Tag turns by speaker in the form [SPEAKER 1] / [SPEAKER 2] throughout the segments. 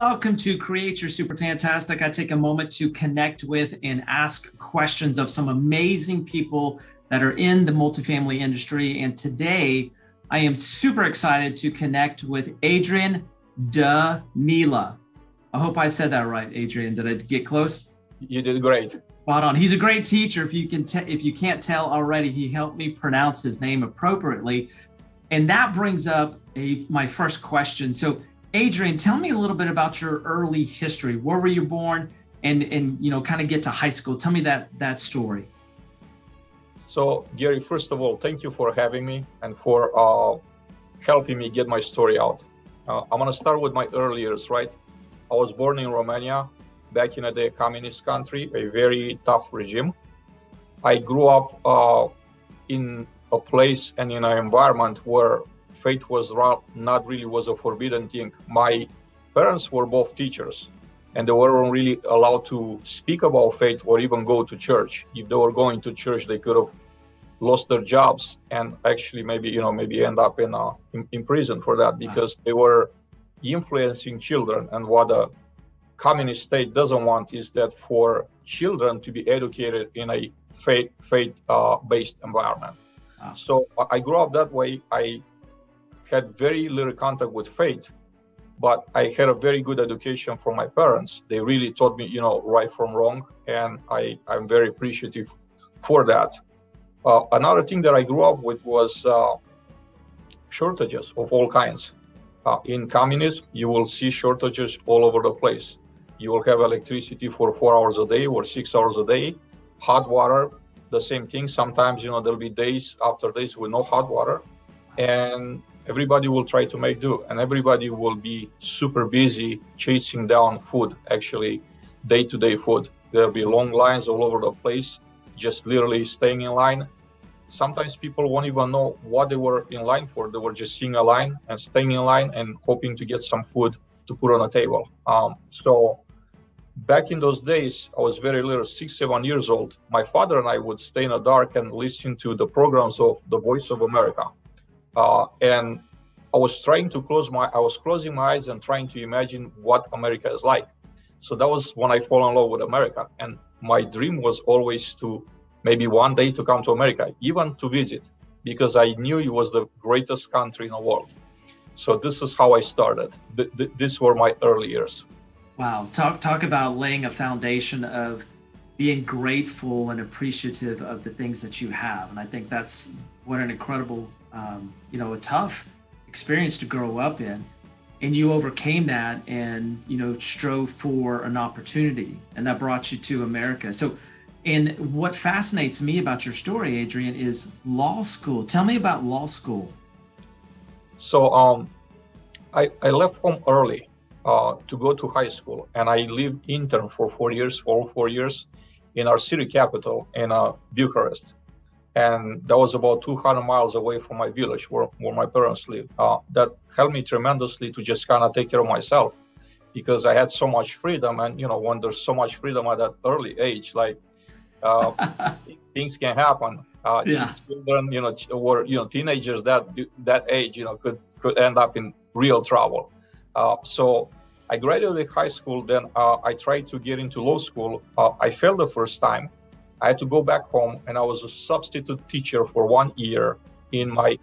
[SPEAKER 1] Welcome to Create Your Super Fantastic. I take a moment to connect with and ask questions of some amazing people that are in the multifamily industry. And today I am super excited to connect with Adrian Danila. I hope I said that right, Adrian. Did I get close?
[SPEAKER 2] You did great.
[SPEAKER 1] Spot on. He's a great teacher. If you can't tell already, he helped me pronounce his name appropriately. And that brings up my first question. So Adrian, tell me a little bit about your early history. Where were you born and kind of get to high school? Tell me that story.
[SPEAKER 2] So Gary, first of all, thank you for having me and for helping me get my story out. I'm going to start with my early years, right? I was born in Romania, back in a communist country, a very tough regime. I grew up in a place and in an environment where faith was not really was a forbidden thing. My parents were both teachers, and they weren't really allowed to speak about faith or even go to church. If they were going to church, they could have lost their jobs and actually maybe end up in prison for that, because they were influencing children. And what a communist state doesn't want is that for children to be educated in a faith-based environment. Wow. So I grew up that way. I had very little contact with faith, but I had a very good education from my parents. They really taught me, right from wrong, and I'm very appreciative for that. Another thing that I grew up with was shortages of all kinds. In communism, you will see shortages all over the place. You will have electricity for 4 hours a day or 6 hours a day. Hot water, the same thing. Sometimes, there'll be days after days with no hot water. And everybody will try to make do, and everybody will be super busy chasing down food, actually day-to-day food. There'll be long lines all over the place, just literally staying in line. Sometimes people won't even know what they were in line for. They were just seeing a line and staying in line and hoping to get some food to put on a table. So back in those days, I was very little, 6, 7 years old. My father and I would stay in the dark and listen to the programs of the Voice of America. And I was closing my eyes and trying to imagine what America is like. So that was when I fell in love with America. And my dream was always to maybe one day to come to America, even to visit, because I knew it was the greatest country in the world. So this is how I started. These were my early years.
[SPEAKER 1] Wow. Talk about laying a foundation of being grateful and appreciative of the things that you have. And I think that's what an incredible a tough experience to grow up in, and you overcame that and strove for an opportunity, and that brought you to America. So, and what fascinates me about your story, Adrian, is law school. Tell me about law school.
[SPEAKER 2] So I left home early to go to high school, and I lived intern for 4 years in our city capital in Bucharest. And that was about 200 miles away from my village where my parents live. That helped me tremendously to just kind of take care of myself, because I had so much freedom. And, when there's so much freedom at that early age, things can happen. Children, or, teenagers that age, could end up in real trouble. So I graduated high school. Then I tried to get into law school. I failed the first time. I had to go back home, and I was a substitute teacher for 1 year in my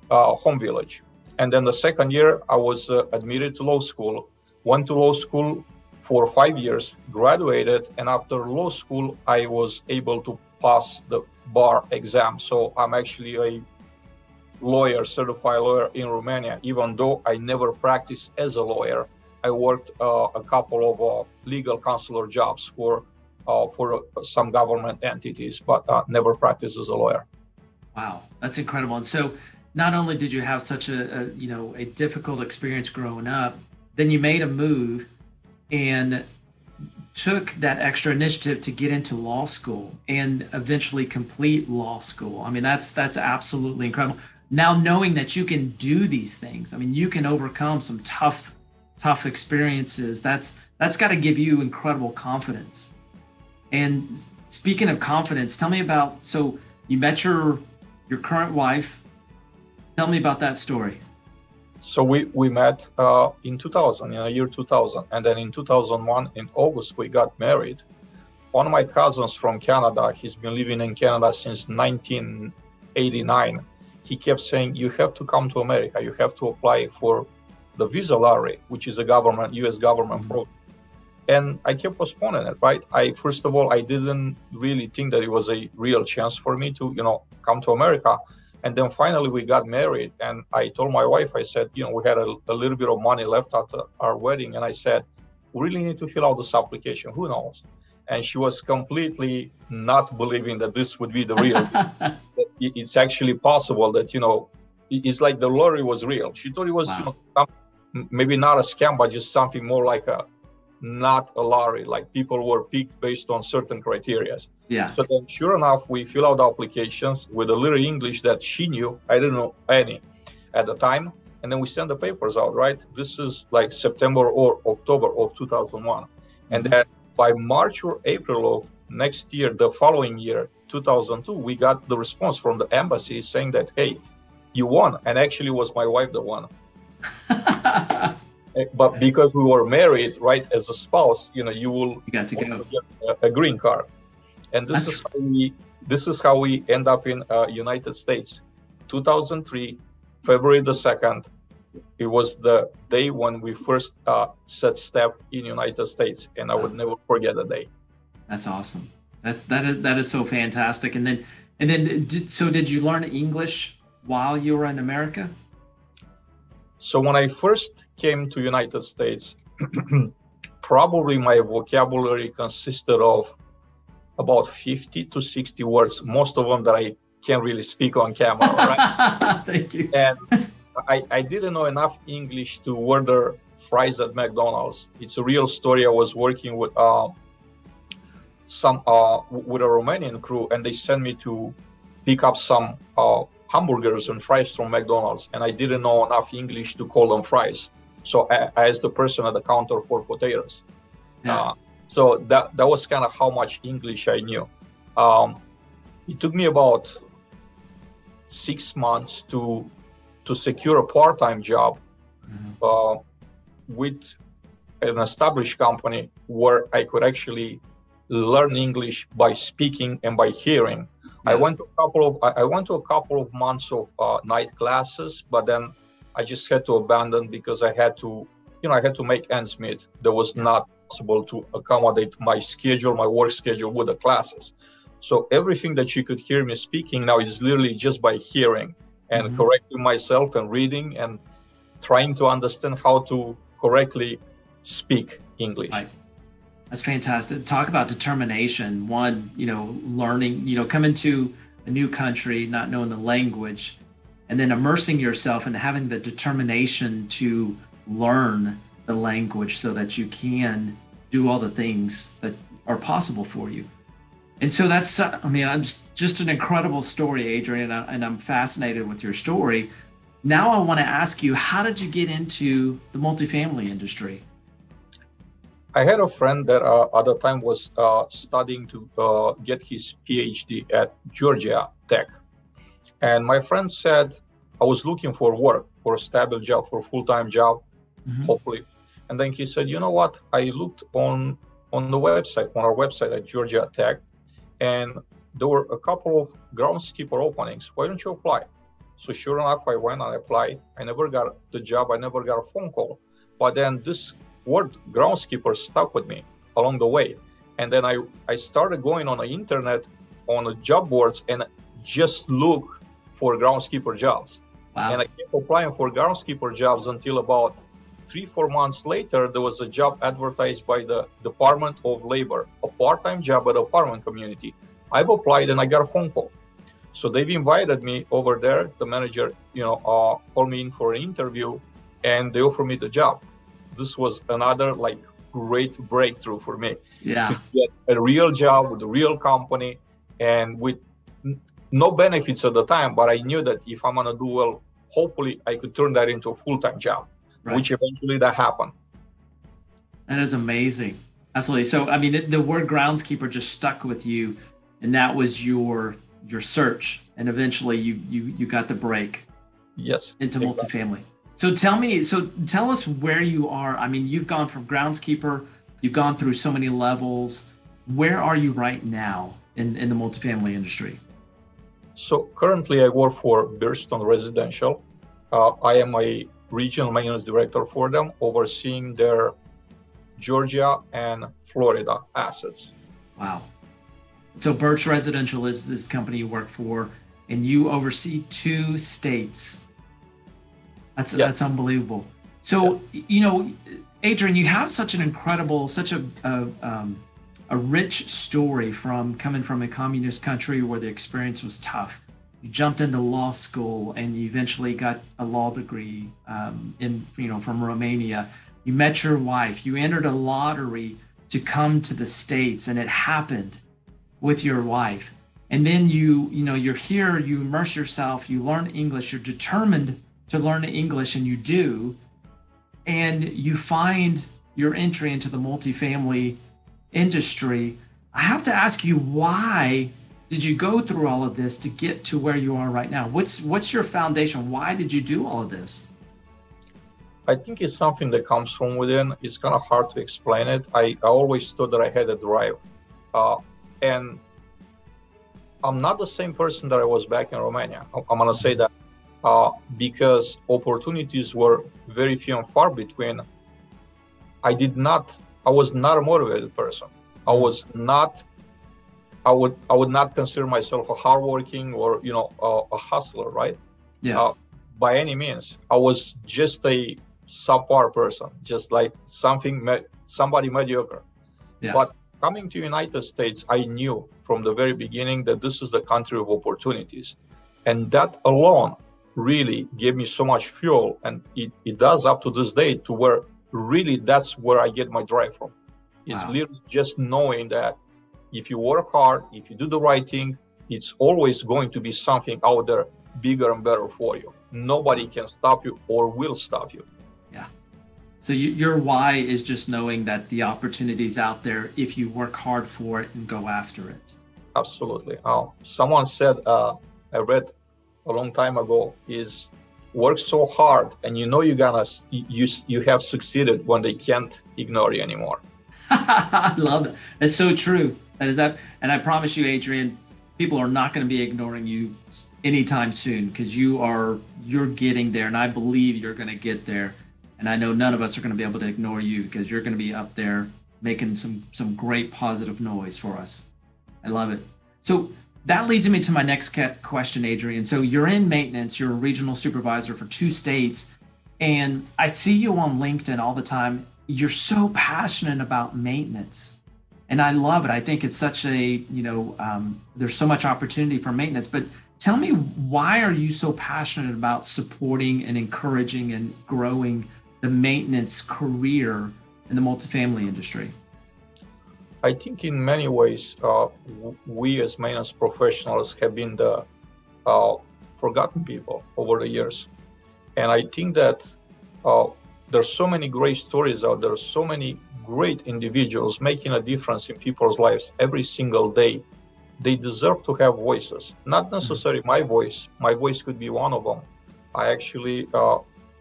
[SPEAKER 2] home village. And then the second year, I was admitted to law school, went to law school for 5 years, graduated, and after law school, I was able to pass the bar exam. So I'm actually a certified lawyer in Romania, even though I never practiced as a lawyer. I worked a couple of legal counselor jobs for some government entities, but never practiced as a lawyer.
[SPEAKER 1] Wow, that's incredible. And so not only did you have such a difficult experience growing up, then you made a move and took that extra initiative to get into law school and eventually complete law school. I mean, that's absolutely incredible. Now knowing that you can do these things, I mean, you can overcome some tough experiences. That's got to give you incredible confidence. And speaking of confidence, tell me about, so you met your current wife. Tell me about that story.
[SPEAKER 2] So we met in 2000, in the year 2000, and then in 2001, in August, we got married. One of my cousins from Canada, he's been living in Canada since 1989. He kept saying, "You have to come to America. You have to apply for the visa lottery, which is a government, U.S. government program." And I kept postponing it, right? First of all, I didn't really think that it was a real chance for me to, come to America. And then finally we got married, and I told my wife, I said, we had a little bit of money left after our wedding. And I said, "We really need to fill out this application. Who knows?" And she was completely not believing that this would be the real. It's actually possible that, it's like the lottery was real. She thought it was maybe not a scam, but just something more like not a lottery, like people were picked based on certain criteria.
[SPEAKER 1] Yeah.
[SPEAKER 2] So then sure enough, we fill out the applications with a little English that she knew. I didn't know any at the time. And then we send the papers out, right? This is like September or October of 2001. And then by March or April of next year, the following year, 2002, we got the response from the embassy saying that, "Hey, you won." And actually it was my wife that won. But because we were married, right, as a spouse, you got to go get a green card. And this is how we end up in United States. 2003, February the 2nd, it was the day when we first set step in United States, and I would never forget the day.
[SPEAKER 1] That's awesome. That is so fantastic. And then, so did you learn English while you were in America?
[SPEAKER 2] So when I first came to United States, probably my vocabulary consisted of about 50 to 60 words, most of them that I can't really speak on camera, right?
[SPEAKER 1] Thank you.
[SPEAKER 2] And I didn't know enough English to order fries at McDonald's. It's a real story. I was working with with a Romanian crew, and they sent me to pick up some hamburgers and fries from McDonald's, and I didn't know enough English to call them fries. So I asked the person at the counter for potatoes. Yeah. So that was kind of how much English I knew. It took me about 6 months to secure a part-time job with an established company where I could actually learn English by speaking and by hearing. Yeah. I went to a couple of months of night classes, but then I just had to abandon because I had to make ends meet. That was not possible to accommodate my schedule, my work schedule with the classes. So everything that you could hear me speaking now is literally just by hearing and correcting myself and reading and trying to understand how to correctly speak English.
[SPEAKER 1] Right. That's fantastic. Talk about determination. One, learning, coming to a new country, not knowing the language, and then immersing yourself and having the determination to learn the language so that you can do all the things that are possible for you. And so I'm just an incredible story, Adrian, and I'm fascinated with your story. Now I want to ask you, how did you get into the multifamily industry?
[SPEAKER 2] I had a friend that at the time was studying to get his PhD at Georgia Tech. And my friend said, I was looking for work, for a stable job, for a full-time job, hopefully. And then he said, you know what? I looked on our website at Georgia Tech, and there were a couple of groundskeeper openings. Why don't you apply? So sure enough, I went and applied. I never got the job. I never got a phone call. But then this word groundskeeper stuck with me along the way. And then I started going on the internet, on the job boards, and just look for groundskeeper jobs. Wow. And I kept applying for groundskeeper jobs until about 3-4 months later, there was a job advertised by the Department of Labor, a part-time job at the apartment community. I've applied and I got a phone call. So they've invited me over there. The manager, called me in for an interview, and they offered me the job. This was another great breakthrough for me.
[SPEAKER 1] Yeah.
[SPEAKER 2] To get a real job with a real company and with no benefits at the time, but I knew that if I'm gonna do well, hopefully I could turn that into a full-time job, right. Which eventually that happened.
[SPEAKER 1] That is amazing. Absolutely. So, I mean, the word groundskeeper just stuck with you, and that was your search, and eventually you got the break.
[SPEAKER 2] Yes.
[SPEAKER 1] Into multifamily. So tell us where you are. I mean, you've gone from groundskeeper, you've gone through so many levels. Where are you right now in the multifamily industry?
[SPEAKER 2] So currently I work for Bridgestone Residential. I am a regional maintenance director for them, overseeing their Georgia and Florida assets.
[SPEAKER 1] Wow. So Birch Residential is this company you work for, and you oversee 2 states. That's unbelievable. So Adrian, you have such an incredible, such a rich story from coming from a communist country where the experience was tough. You jumped into law school and you eventually got a law degree from Romania. You met your wife. You entered a lottery to come to the States, and it happened with your wife. And then you're here. You immerse yourself. You learn English. You're determined to learn English, and you do. And you find your entry into the multifamily industry. I have to ask you, why did you go through all of this to get to where you are right now? What's your foundation? Why did you do all of this?
[SPEAKER 2] I think it's something that comes from within. It's kind of hard to explain it. I always thought that I had a drive. And I'm not the same person that I was back in Romania. I'm going to say that because opportunities were very few and far between. I was not a motivated person. I would not consider myself a hardworking or, a hustler, right?
[SPEAKER 1] Yeah.
[SPEAKER 2] By any means. I was just a subpar person, just like somebody mediocre.
[SPEAKER 1] Yeah.
[SPEAKER 2] But coming to United States, I knew from the very beginning that this is the country of opportunities. And that alone really gave me so much fuel. And it does up to this day, to where really that's where I get my drive from. It's literally just knowing that if you work hard, if you do the right thing, it's always going to be something out there bigger and better for you. Nobody can stop you or will stop you.
[SPEAKER 1] Yeah. So your why is just knowing that the opportunity's out there if you work hard for it and go after it.
[SPEAKER 2] Absolutely. Someone said, I read a long time ago, is work so hard and you have succeeded when they can't ignore you anymore.
[SPEAKER 1] I love it. That's so true. And I promise you, Adrian, people are not going to be ignoring you anytime soon, because you're getting there, and I believe you're going to get there. And I know none of us are going to be able to ignore you, because you're going to be up there making some great positive noise for us. I love it. So that leads me to my next question, Adrian. So you're in maintenance, you're a regional supervisor for 2 states, and I see you on LinkedIn all the time. You're so passionate about maintenance, and I love it. I think it's such there's so much opportunity for maintenance, but tell me, why are you so passionate about supporting and encouraging and growing the maintenance career in the multifamily industry?
[SPEAKER 2] I think in many ways, we as maintenance professionals have been the forgotten people over the years. And I think that there's so many great stories out there, so many great individuals making a difference in people's lives every single day. They deserve to have voices, not necessarily my voice. My voice could be one of them. I actually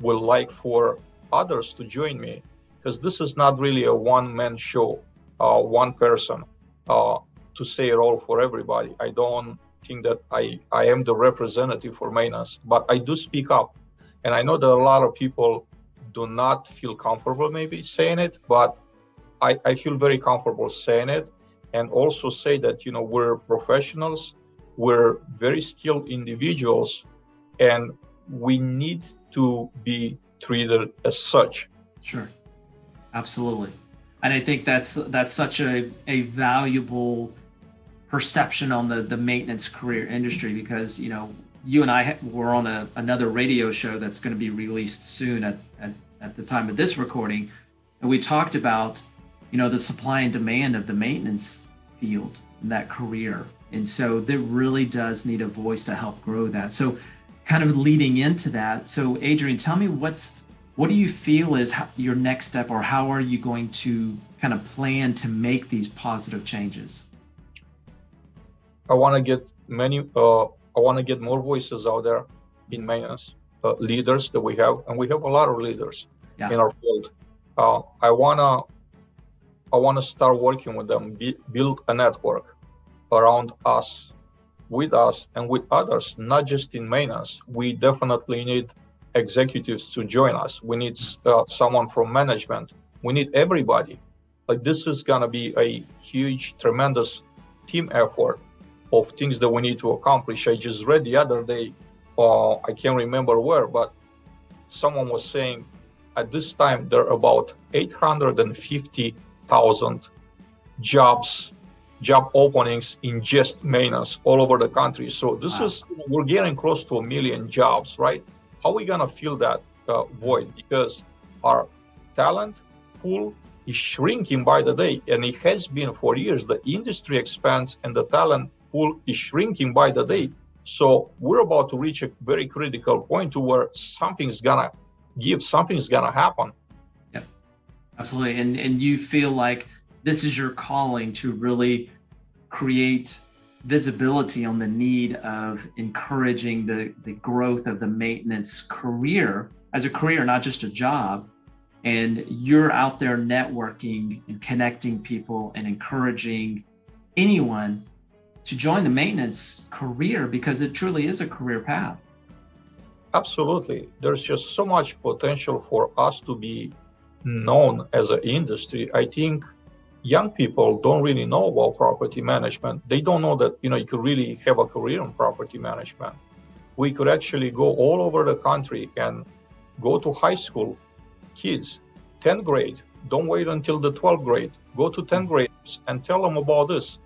[SPEAKER 2] would like for others to join me, because this is not really a one-man show, one person to say it all for everybody. I don't think that I am the representative for maintenance, but I do speak up. And I know that a lot of people do not feel comfortable maybe saying it, but I feel very comfortable saying it, and also say that, we're professionals, we're very skilled individuals, and we need to be treated as such.
[SPEAKER 1] Sure, absolutely. And I think that's such a valuable perception on the maintenance career industry, because, you and I were on another radio show that's going to be released soon at the time of this recording, and we talked about, the supply and demand of the maintenance field and that career. And so there really does need a voice to help grow that. So kind of leading into that, so Adrian, tell me, what do you feel is your next step, or how are you going to kind of plan to make these positive changes?
[SPEAKER 2] I want to get more voices out there in maintenance. leaders that we have, and we have a lot of leaders
[SPEAKER 1] Yeah.
[SPEAKER 2] in our field. I wanna start working with them, build a network around us, with us, and with others, not just in maintenance. We definitely need executives to join us. We need someone from management. We need everybody. Like, this is gonna be a huge, tremendous team effort of things that we need to accomplish. I just read the other day, I can't remember where, but someone was saying at this time there are about 850,000 job openings in just maintenance all over the country. So this is, we're getting close to 1 million jobs, right? How are we gonna fill that void? Because our talent pool is shrinking by the day, and it has been for years. The industry expands and the talent pool is shrinking by the day. So we're about to reach a very critical point to where something's gonna happen.
[SPEAKER 1] Yep, absolutely. And you feel like this is your calling to really create visibility on the need of encouraging the growth of the maintenance career as a career, not just a job. And you're out there networking and connecting people and encouraging anyone to join the maintenance career, because it truly is a career path.
[SPEAKER 2] Absolutely. There's just so much potential for us to be known as an industry. I think young people don't really know about property management. They don't know that, you could really have a career in property management. We could actually go all over the country and go to high school kids, 10th grade, don't wait until the 12th grade, go to 10th graders and tell them about this.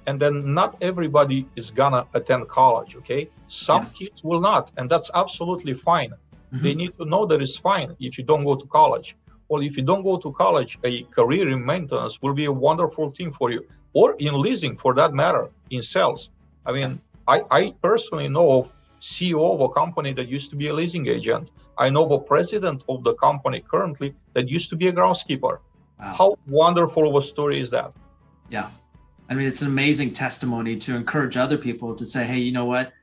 [SPEAKER 2] And then not everybody is gonna attend college, okay? Some kids will not, and that's absolutely fine. They need to know that it's fine if you don't go to college. Well, if you don't go to college, a career in maintenance will be a wonderful thing for you, or in leasing for that matter, in sales. I mean, I personally know of CEO of a company that used to be a leasing agent. I know the president of the company currently that used to be a groundskeeper. Wow. How wonderful of a story is that?
[SPEAKER 1] Yeah. I mean, it's an amazing testimony to encourage other people to say, hey, you know what?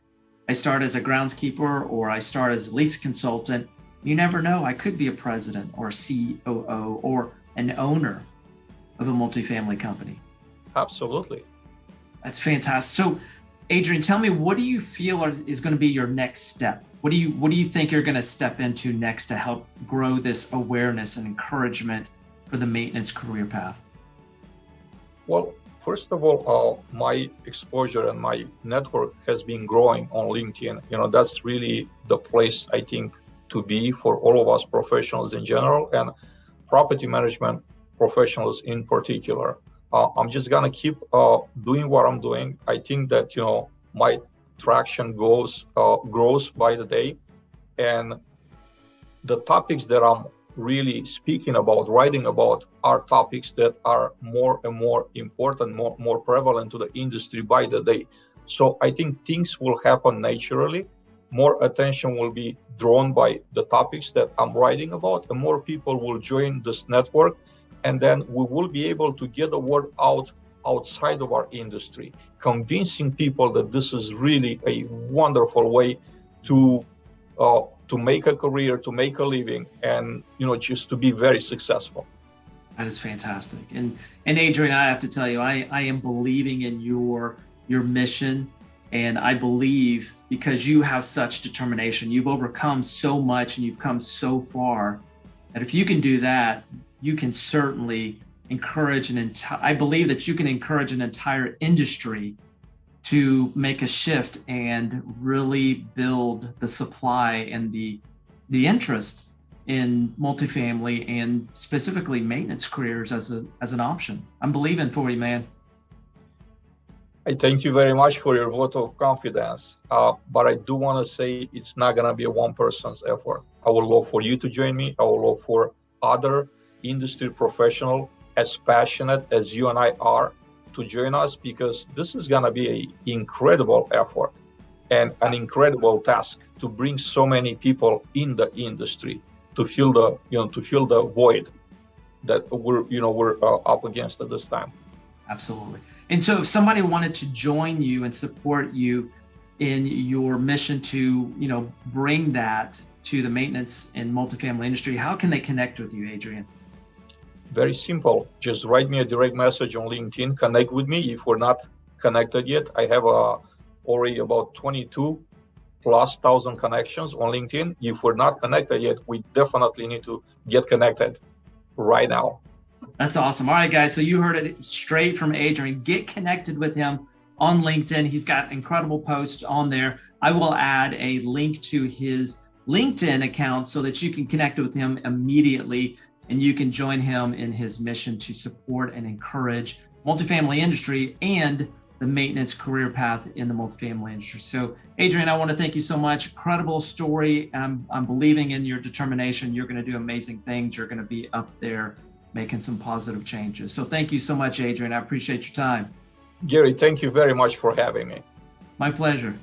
[SPEAKER 1] I start as a groundskeeper, or I start as a lease consultant. You never know. I could be a president or a COO or an owner of a multifamily company.
[SPEAKER 2] Absolutely.
[SPEAKER 1] That's fantastic. So, Adrian, tell me, what do you feel is going to be your next step? What do you think you're going to step into next to help grow this awareness and encouragement for the maintenance career path?
[SPEAKER 2] Well, first of all, my exposure and my network has been growing on LinkedIn. That's really the place, I think, to be for all of us professionals in general, and property management professionals in particular. I'm just gonna keep doing what I'm doing. I think that my traction grows by the day, and the topics that I'm really speaking about, writing about, are topics that are more and more important, more prevalent to the industry by the day. So I think things will happen naturally. More attention will be drawn by the topics that I'm writing about, and more people will join this network. And then we will be able to get the word out outside of our industry, convincing people that this is really a wonderful way to make a career, to make a living, and just to be very successful.
[SPEAKER 1] That is fantastic. And Adrian, I have to tell you, I am believing in your mission. And I believe, because you have such determination, you've overcome so much and you've come so far, that if you can do that, you can certainly encourage I believe that you can encourage an entire industry to make a shift and really build the supply and the interest in multifamily and specifically maintenance careers as an option. I'm believing for you, man.
[SPEAKER 2] I thank you very much for your vote of confidence, but I do want to say it's not going to be a one person's effort. I will love for you to join me. I will love for other industry professionals as passionate as you and I are to join us, because this is going to be an incredible effort and an incredible task to bring so many people in the industry to fill the void that we're up against at this time.
[SPEAKER 1] Absolutely. And so if somebody wanted to join you and support you in your mission to, bring that to the maintenance and multifamily industry, how can they connect with you, Adrian?
[SPEAKER 2] Very simple. Just write me a direct message on LinkedIn, connect with me. If we're not connected yet, I have already about 22,000+ connections on LinkedIn. If we're not connected yet, we definitely need to get connected right now.
[SPEAKER 1] That's awesome. All right, guys. So you heard it straight from Adrian. Get connected with him on LinkedIn. He's got incredible posts on there. I will add a link to his LinkedIn account so that you can connect with him immediately and you can join him in his mission to support and encourage multifamily industry and the maintenance career path in the multifamily industry. So Adrian, I want to thank you so much. Incredible story. I'm believing in your determination. You're going to do amazing things. You're going to be up there making some positive changes. So thank you so much, Adrian. I appreciate your time.
[SPEAKER 2] Gary, thank you very much for having me.
[SPEAKER 1] My pleasure.